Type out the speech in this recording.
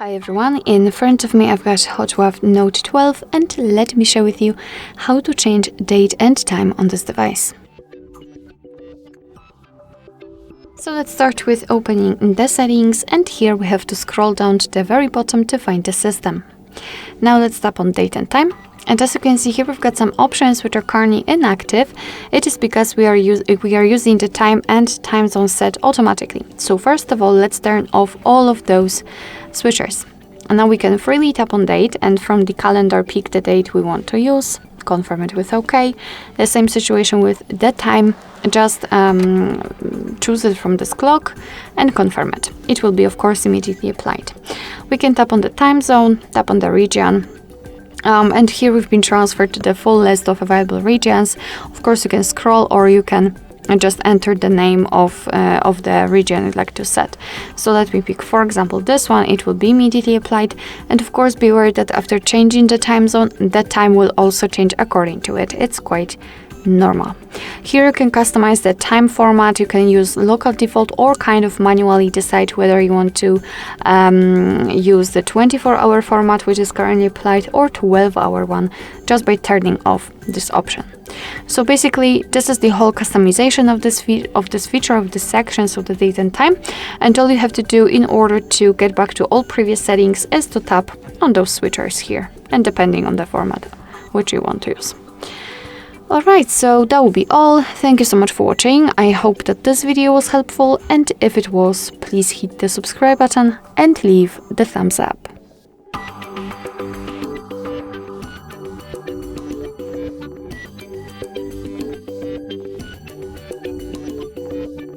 Hi everyone, in front of me I've got HOTWAV Note 12 and let me share with you how to change date and time on this device. So let's start with opening the settings, and here we have to scroll down to the very bottom to find the system. Now let's tap on date and time. And as you can see here, we've got some options which are currently inactive. It is because we are using the time and time zone set automatically. So first of all, let's turn off all of those switchers. And now we can freely tap on date and from the calendar pick the date we want to use, confirm it with OK. The same situation with the time, just choose it from this clock and confirm it. It will be of course immediately applied. We can tap on the time zone, tap on the region. And here we've been transferred to the full list of available regions. Of course, you can scroll or you can just enter the name of the region you'd like to set. So let me pick, for example, this one. It will be immediately applied. And of course, be aware that after changing the time zone, the time will also change according to it. It's quite normal. Here you can customize the time format. You can use local default or kind of manually decide whether you want to use the 24-hour format, which is currently applied, or 12-hour one, just by turning off this option. So basically, this is the whole customization of this feature of this section, so the date and time. And all you have to do in order to get back to all previous settings is to tap on those switchers here, and depending on the format which you want to use. Alright, so that will be all. Thank you so much for watching. I hope that this video was helpful, and if it was, please hit the subscribe button and leave the thumbs up.